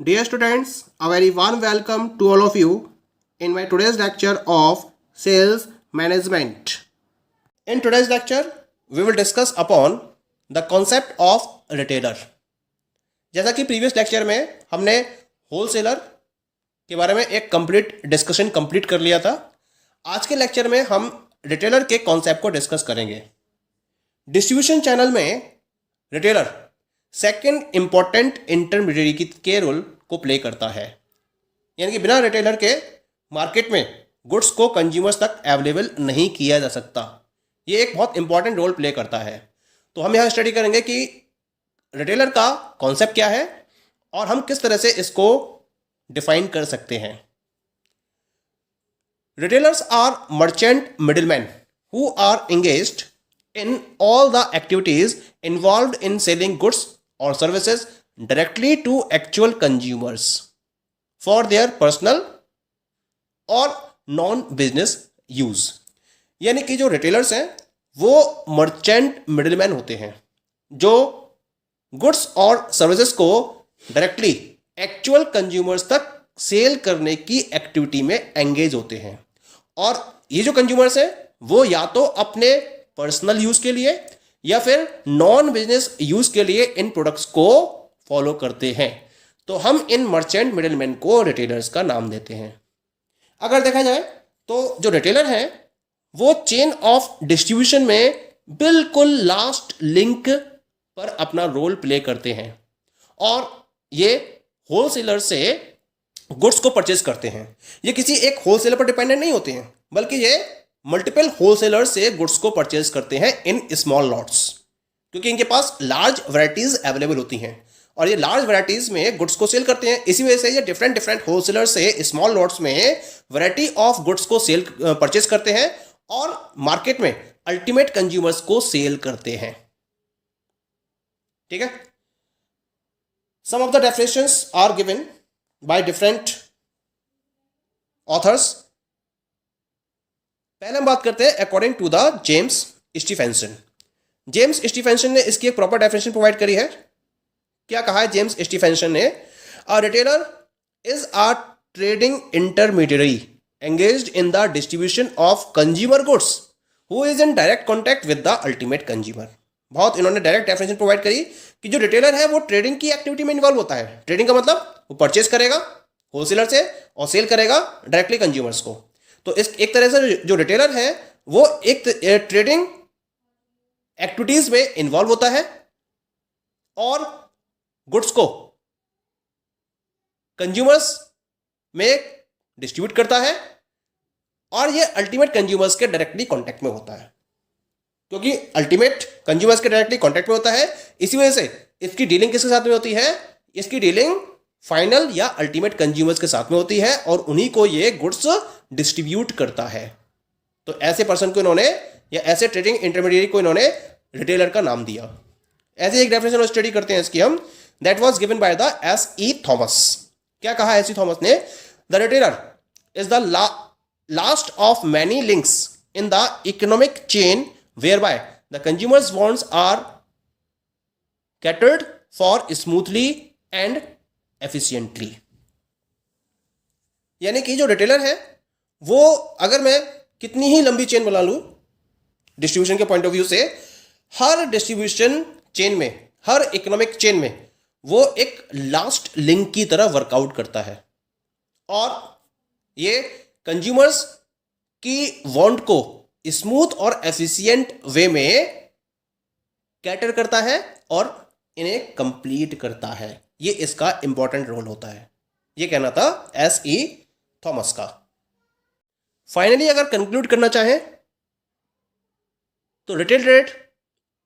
Dear students, a very warm welcome to all of you in my today's lecture of sales management. In today's lecture, we will discuss upon the concept of retailer. जैसा कि previous lecture में हमने wholesaler के बारे में एक complete discussion complete कर लिया था, आज के लेक्चर में हम रिटेलर के कॉन्सेप्ट को डिस्कस करेंगे। डिस्ट्रीब्यूशन चैनल में रिटेलर सेकंड इंपॉर्टेंट इंटरमीडिएरी के रोल को प्ले करता है, यानी कि बिना रिटेलर के मार्केट में गुड्स को कंज्यूमर्स तक अवेलेबल नहीं किया जा सकता। ये एक बहुत इंपॉर्टेंट रोल प्ले करता है। तो हम यहाँ स्टडी करेंगे कि रिटेलर का कॉन्सेप्ट क्या है और हम किस तरह से इसको डिफाइन कर सकते हैं। Retailers are merchant middleman who are engaged in all the activities involved in selling goods or services directly to actual consumers for their personal or non-business use। यानी कि जो रिटेलर्स हैं वो मर्चेंट मिडिलमैन होते हैं जो गुड्स और services को डायरेक्टली एक्चुअल कंज्यूमर्स तक सेल करने की एक्टिविटी में एंगेज होते हैं। और ये जो कंज्यूमर्स हैं वो या तो अपने पर्सनल यूज के लिए या फिर नॉन बिजनेस यूज के लिए इन प्रोडक्ट्स को फॉलो करते हैं। तो हम इन मर्चेंट मिडिलमैन को रिटेलर्स का नाम देते हैं। अगर देखा जाए तो जो रिटेलर है वो चेन ऑफ डिस्ट्रीब्यूशन में बिल्कुल लास्ट लिंक पर अपना रोल प्ले करते हैं और ये होलसेलर से गुड्स को परचेज करते हैं। ये किसी एक होलसेलर पर डिपेंडेंट नहीं होते हैं, बल्कि ये मल्टीपल होलसेलर से गुड्स को परचेज करते हैं इन स्मॉल लॉट्स, क्योंकि इनके पास लार्ज वैरायटीज अवेलेबल होती हैं और ये लार्ज वैरायटीज में गुड्स को सेल करते हैं। इसी वजह से ये डिफरेंट डिफरेंट होलसेलर से स्मॉल लॉट्स में वैरायटी ऑफ गुड्स को सेल परचेज करते हैं और मार्केट में अल्टीमेट कंज्यूमर्स को सेल करते हैं। ठीक है। Some of the definitions are given by different authors. पहले हम बात करते हैं according to the James Stephenson. James Stephenson ने इसकी एक प्रॉपर डेफिनेशन प्रोवाइड करी है। क्या कहा है जेम्स स्टीफेंसन ने? A retailer is a trading intermediary engaged in the distribution of consumer goods who is in direct contact with the ultimate consumer. बहुत इन्होंने डायरेक्ट डेफिनेशन प्रोवाइड करी कि जो रिटेलर है वो ट्रेडिंग की एक्टिविटी में इन्वॉल्व होता है। ट्रेडिंग का मतलब वो परचेज करेगा होलसेलर से और सेल करेगा डायरेक्टली कंज्यूमर्स को। तो इस एक तरह से जो रिटेलर है वो एक ट्रेडिंग एक्टिविटीज में इन्वॉल्व होता है और गुड्स को कंज्यूमर्स में डिस्ट्रीब्यूट करता है और ये अल्टीमेट कंज्यूमर्स के डायरेक्टली कांटेक्ट में होता है। क्योंकि अल्टीमेट कंज्यूमर्स के डायरेक्टली कांटेक्ट में होता है, इसी वजह से इसकी डीलिंग किसके साथ में होती है? इसकी डीलिंग फाइनल या अल्टीमेट कंज्यूमर्स के साथ में होती है और उन्हीं को ये गुड्स डिस्ट्रीब्यूट करता है। तो ऐसे पर्सन को इन्होंने या ऐसे ट्रेडिंग इंटरमीडिएरी को इन्होंने रिटेलर का नाम दिया। ऐसे एक डेफिनेशन स्टडी करते हैं इसकी हम, that was given by the S.E. Thomas. क्या कहा S.E. थॉमस ने? The retailer is the last of many links in the economic chain whereby the consumers wants are catered for smoothly and efficiently. यानी कि जो retailer है वो, अगर मैं कितनी ही लंबी चेन बना लूं डिस्ट्रीब्यूशन के पॉइंट ऑफ व्यू से, हर डिस्ट्रीब्यूशन चेन में, हर इकोनॉमिक चेन में वो एक लास्ट लिंक की तरह वर्कआउट करता है और ये कंज्यूमर्स की वांट को स्मूथ और एफिशिएंट वे में कैटर करता है और इन्हें कंप्लीट करता है। ये इसका इंपॉर्टेंट रोल होता है। ये कहना था S.E. थॉमस का। फाइनली अगर कंक्लूड करना चाहें तो रिटेल ट्रेड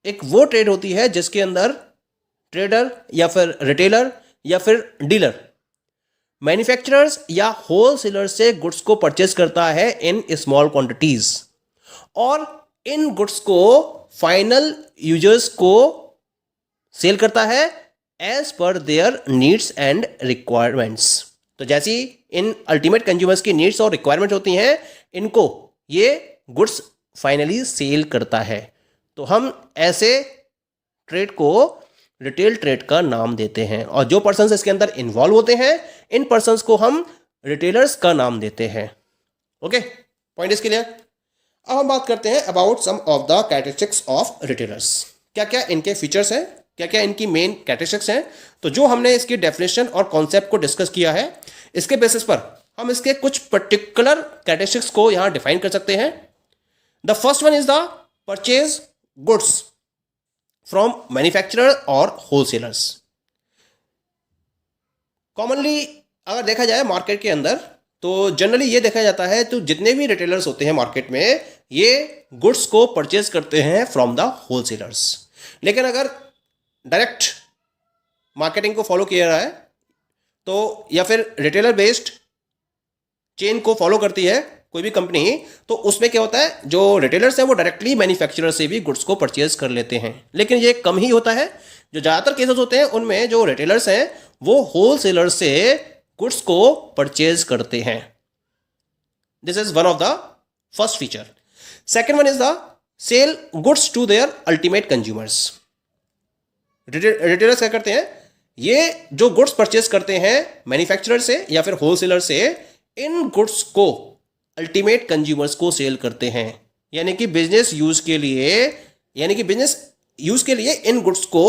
एक वो ट्रेड होती है जिसके अंदर ट्रेडर या फिर रिटेलर या फिर डीलर मैन्युफैक्चरर्स या होलसेलर से गुड्स को परचेज करता है इन स्मॉल क्वांटिटीज और इन गुड्स को फाइनल यूजर्स को सेल करता है as per there needs and requirements. तो जैसी इन अल्टीमेट कंज्यूमर्स की नीड्स और रिक्वायरमेंट होती हैं, इनको ये गुड्स फाइनली सेल करता है। तो हम ऐसे ट्रेड को रिटेल ट्रेड का नाम देते हैं, और जो पर्सन्स इसके अंदर इन्वॉल्व होते हैं इन पर्सन्स को हम रिटेलर्स का नाम देते हैं। Okay, point is clear. अब हम बात करते हैं about some of the characteristics of retailers. क्या क्या इनके फीचर्स हैं, क्या क्या इनकी मेन कैरेक्टरिस्टिक्स हैं। तो जो हमने इसकी डेफिनेशन और कॉन्सेप्ट को डिस्कस किया है, इसके बेसिस पर हम इसके कुछ पर्टिकुलर कैरेक्टरिस्टिक्स को यहां डिफाइन कर सकते हैं। The first one is the purchase goods from manufacturer और होलसेलर्स। कॉमनली अगर देखा जाए मार्केट के अंदर, तो जनरली ये देखा जाता है तो जितने भी रिटेलर्स होते हैं मार्केट में, ये गुड्स को परचेज करते हैं फ्रॉम द होलसेलर्स। लेकिन अगर डायरेक्ट मार्केटिंग को फॉलो किया रहा है तो, या फिर रिटेलर बेस्ड चेन को फॉलो करती है कोई भी कंपनी, तो उसमें क्या होता है, जो रिटेलर्स हैं वो डायरेक्टली मैन्युफैक्चरर से भी गुड्स को परचेज कर लेते हैं। लेकिन ये कम ही होता है। जो ज़्यादातर केसेस होते हैं उनमें जो रिटेलर्स हैं वो होलसेलर से गुड्स को परचेज करते हैं। This is one of the first feature. Second one is the sell goods to their ultimate consumers. Retailers क्या करते हैं, ये जो गुड्स परचेज करते हैं मैन्युफैक्चरर से या फिर होलसेलर से, इन गुड्स को अल्टीमेट कंज्यूमर्स को सेल करते हैं। यानी कि बिजनेस यूज के लिए इन गुड्स को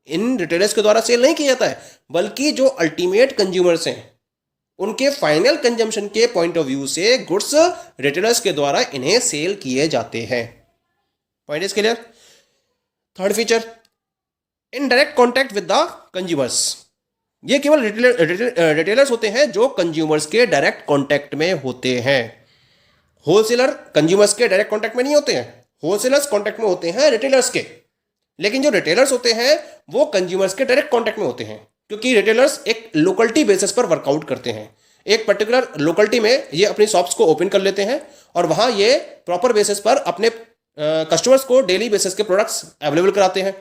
इन रिटेलर्स के द्वारा सेल नहीं किया जाता है, बल्कि जो अल्टीमेट कंज्यूमर्स हैं उनके फाइनल कंजम्पशन के पॉइंट ऑफ व्यू से गुड्स रिटेलर्स के द्वारा इन्हें सेल किए जाते हैं। Point is clear. Third feature, in direct contact with the consumers. ये केवल रिटेलर्स होते हैं जो कंज्यूमर्स के डायरेक्ट कॉन्टैक्ट में होते हैं। होलसेलर कंज्यूमर्स के डायरेक्ट कॉन्टैक्ट में नहीं होते हैं, होलसेलर्स कॉन्टैक्ट में होते हैं रिटेलर्स के। लेकिन जो रिटेलर्स होते हैं वो कंज्यूमर्स के डायरेक्ट कॉन्टैक्ट में होते हैं, क्योंकि रिटेलर्स एक लोकलिटी बेसिस पर वर्कआउट करते हैं। एक पर्टिकुलर लोकलिटी में ये अपनी शॉप्स को ओपन कर लेते हैं और वहां ये प्रॉपर बेसिस पर अपने कस्टमर्स को डेली बेसिस के प्रोडक्ट्स अवेलेबल कराते हैं।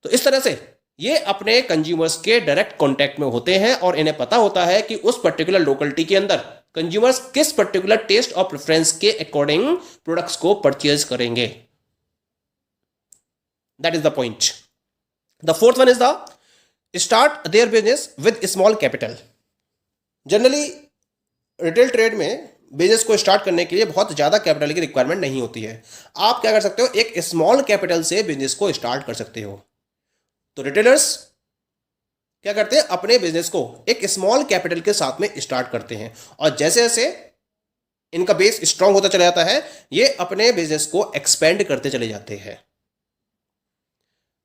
तो इस तरह से ये अपने कंज्यूमर्स के डायरेक्ट कांटेक्ट में होते हैं और इन्हें पता होता है कि उस पर्टिकुलर लोकलिटी के अंदर कंज्यूमर्स किस पर्टिकुलर टेस्ट और प्रेफरेंस के अकॉर्डिंग प्रोडक्ट्स को परचेज करेंगे। That is the point. The fourth one is the start their business with small capital. Generally retail trade में बिजनेस को स्टार्ट करने के लिए बहुत ज़्यादा कैपिटल की रिक्वायरमेंट नहीं होती है। आप क्या कर सकते हो, एक स्मॉल कैपिटल से बिजनेस को स्टार्ट कर सकते हो। तो रिटेलर्स क्या करते हैं, अपने बिजनेस को एक स्मॉल कैपिटल के साथ में स्टार्ट करते हैं और जैसे जैसे इनका बेस स्ट्रांग होता चला जाता है, ये अपने बिजनेस को एक्सपेंड करते चले जाते हैं।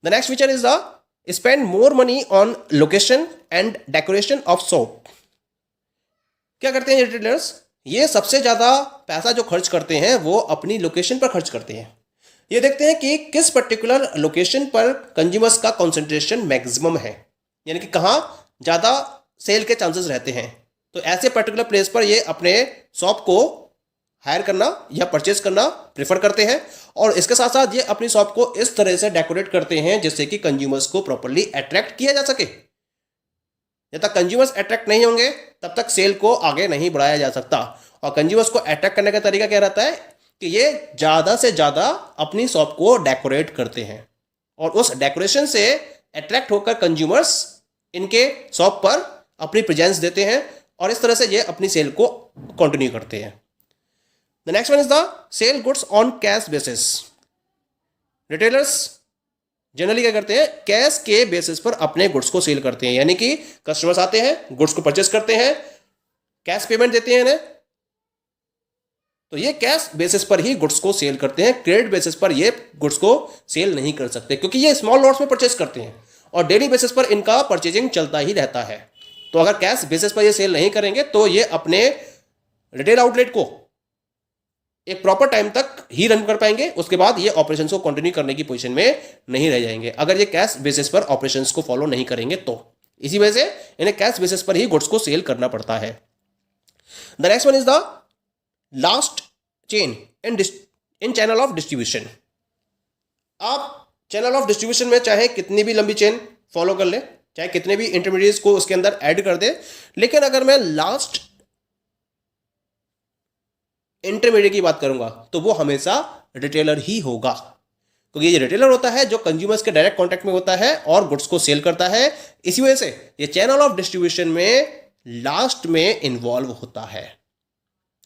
The next feature is the spend more money on location and decoration of shop. क्या करते हैं रिटेलर्स, ये सबसे ज्यादा पैसा जो खर्च करते हैं वो अपनी लोकेशन पर खर्च करते हैं। ये देखते हैं कि किस पर्टिकुलर लोकेशन पर कंज्यूमर्स का कंसंट्रेशन मैक्सिमम है, यानी कि कहाँ ज़्यादा सेल के चांसेस रहते हैं। तो ऐसे पर्टिकुलर प्लेस पर ये अपने शॉप को हायर करना या परचेज करना प्रेफर करते हैं और इसके साथ साथ ये अपनी शॉप को इस तरह से डेकोरेट करते हैं जिससे कि कंज्यूमर्स को प्रॉपर्ली अट्रैक्ट किया जा सके। जब तक कंज्यूमर्स अट्रैक्ट नहीं होंगे तब तक सेल को आगे नहीं बढ़ाया जा सकता। और कंज्यूमर्स को अट्रैक्ट करने का तरीका क्या रहता है कि ये ज़्यादा से ज़्यादा अपनी शॉप को डेकोरेट करते हैं और उस डेकोरेशन से अट्रैक्ट होकर कंज्यूमर्स इनके शॉप पर अपनी प्रेजेंस देते हैं और इस तरह से ये अपनी सेल को कंटिन्यू करते हैं। The next one is the sell goods on cash basis. Retailers generally क्या करते हैं, कैश के बेसिस पर अपने गुड्स को सेल करते हैं, यानी कि कस्टमर्स आते हैं, गुड्स को परचेस करते हैं, कैश पेमेंट देते हैं इन्हें, तो ये कैश बेसिस पर ही गुड्स को सेल करते हैं। क्रेडिट बेसिस पर ये गुड्स को सेल नहीं कर सकते क्योंकि ये स्मॉल लॉट्स में परचेस करते हैं और डेली बेसिस पर इनका परचेजिंग चलता ही रहता है। तो अगर कैश बेसिस पर ये सेल नहीं करेंगे तो ये अपने रिटेल आउटलेट को एक प्रॉपर टाइम तक ही रन कर पाएंगे, उसके बाद ये ऑपरेशंस को कंटिन्यू करने की पोजीशन में नहीं रह जाएंगे अगर ये कैश बेसिस पर ऑपरेशंस को फॉलो नहीं करेंगे। तो इसी वजह से इन्हें कैश बेसिस पर ही गुड्स को सेल करना पड़ता है। The next one is the last chain in channel of distribution. आप चैनल ऑफ डिस्ट्रीब्यूशन में चाहे कितनी भी लंबी चेन फॉलो कर ले, चाहे कितने भी इंटरमीडिएट्स को उसके अंदर ऐड कर दे, लेकिन अगर मैं लास्ट इंटरमीडिएट की बात करूंगा तो वो हमेशा रिटेलर ही होगा। क्योंकि ये रिटेलर होता है जो कंज्यूमर्स के डायरेक्ट कॉन्टैक्ट में होता है और गुड्स को सेल करता है। इसी वजह से ये चैनल ऑफ डिस्ट्रीब्यूशन में लास्ट में इन्वॉल्व होता है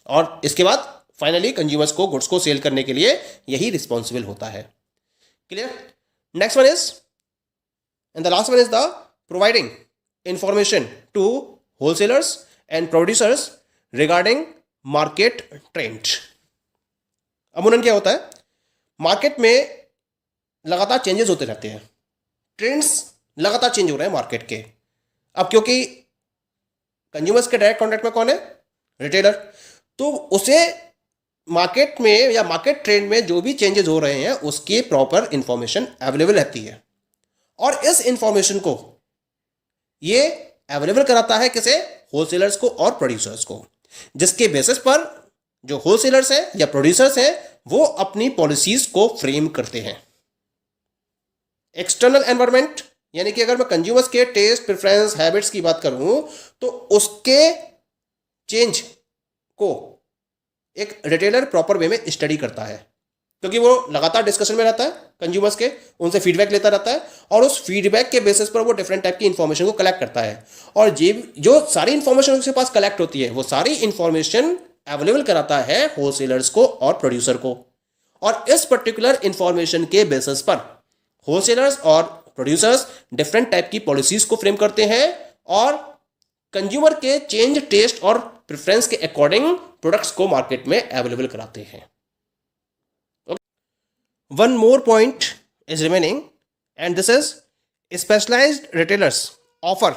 और इसके बाद फाइनली कंज्यूमर्स को गुड्स को सेल करने के लिए यही रिस्पॉन्सिबल होता है। Clear? Next one is and the last one is the providing information to wholesalers and producers regarding market trend. अमूमन क्या होता है, मार्केट में लगातार चेंजेस होते रहते हैं, ट्रेंड्स लगातार चेंज हो रहे हैं मार्केट के। अब क्योंकि कंज्यूमर्स के डायरेक्ट कॉन्टैक्ट में कौन है, रिटेलर, तो उसे मार्केट में या मार्केट ट्रेंड में जो भी चेंजेस हो रहे हैं उसकी प्रॉपर इंफॉर्मेशन अवेलेबल रहती है और इस इंफॉर्मेशन को ये अवेलेबल कराता है किसे, होलसेलर्स को और प्रोड्यूसर्स को, जिसके बेसिस पर जो होलसेलर्स हैं या प्रोड्यूसर्स हैं वो अपनी पॉलिसीज को फ्रेम करते हैं। एक्सटर्नल एनवायरनमेंट यानी कि अगर मैं कंज्यूमर्स के टेस्ट, प्रेफरेंस, हैबिट्स की बात करूं तो उसके चेंज को एक रिटेलर प्रॉपर वे में स्टडी करता है, क्योंकि वो लगातार डिस्कशन में रहता है कंज्यूमर्स के, उनसे फीडबैक लेता रहता है और उस फीडबैक के बेसिस पर वो डिफरेंट टाइप की इंफॉर्मेशन को कलेक्ट करता है और जो सारी इंफॉर्मेशन उसके पास कलेक्ट होती है वो सारी इंफॉर्मेशन अवेलेबल कराता है होलसेलर्स को और प्रोड्यूसर को। और इस पर्टिकुलर इंफॉर्मेशन के बेसिस पर होलसेलर्स और प्रोड्यूसर्स डिफरेंट टाइप की पॉलिसीज को फ्रेम करते हैं और कंज्यूमर के चेंज, टेस्ट और प्रेफरेंस के अकॉर्डिंग प्रोडक्ट्स को मार्केट में अवेलेबल कराते हैं। One more point is remaining and this is specialised retailers offer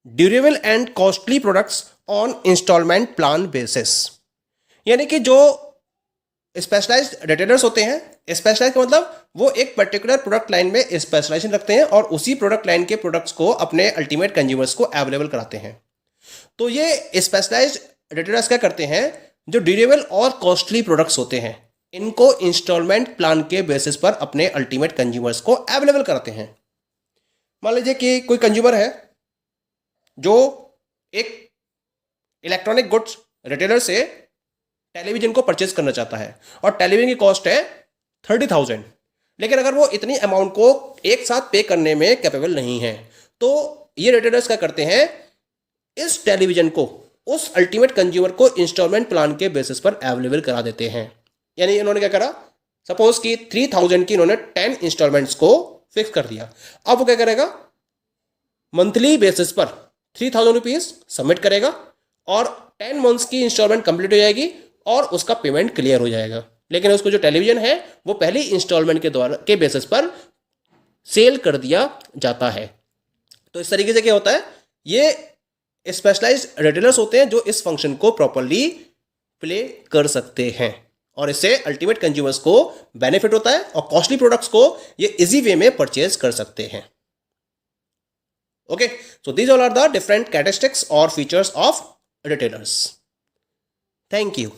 durable and costly products on installment plan basis. यानी कि जो स्पेशलाइज्ड रिटेलर्स होते हैं, स्पेशलाइज का मतलब वो एक पर्टिकुलर प्रोडक्ट लाइन में स्पेशलाइजेशन रखते हैं और उसी प्रोडक्ट लाइन के प्रोडक्ट्स को अपने अल्टीमेट कंज्यूमर्स को अवेलेबल कराते हैं। तो ये स्पेशलाइज्ड रिटेलर्स क्या करते हैं, जो ड्यूरेबल और कॉस्टली प्रोडक्ट्स होते हैं इनको इंस्टॉलमेंट प्लान के बेसिस पर अपने अल्टीमेट कंज्यूमर्स को अवेलेबल कराते हैं। मान लीजिए कि कोई कंज्यूमर है जो एक इलेक्ट्रॉनिक गुड्स रिटेलर से टेलीविजन को परचेज करना चाहता है और टेलीविजन की कॉस्ट है 30,000, लेकिन अगर वो इतनी अमाउंट को एक साथ पे करने में कैपेबल नहीं है तो ये रिटेलर्स क्या करते हैं, इस टेलीविजन को उस अल्टीमेट कंज्यूमर को इंस्टॉलमेंट प्लान के बेसिस पर अवेलेबल करा देते हैं। यानी इन्होंने क्या करा, सपोज कि 3,000 की इन्होंने 10 इंस्टॉलमेंट्स को फिक्स कर दिया। अब वो क्या करेगा, मंथली बेसिस पर 3,000 रुपीज सबमिट करेगा और 10 मंथ्स की इंस्टॉलमेंट कंप्लीट हो जाएगी और उसका पेमेंट क्लियर हो जाएगा। लेकिन उसको जो टेलीविजन है वो पहली इंस्टॉलमेंट के द्वारा के बेसिस पर सेल कर दिया जाता है। तो इस तरीके से क्या होता है, ये स्पेशलाइज्ड रिटेलर्स होते हैं जो इस फंक्शन को प्रॉपरली प्ले कर सकते हैं और इससे अल्टीमेट कंज्यूमर्स को बेनिफिट होता है और कॉस्टली प्रोडक्ट्स को ये इजी वे में परचेज कर सकते हैं। Okay, so these all are the different characteristics और features of retailers. Thank you.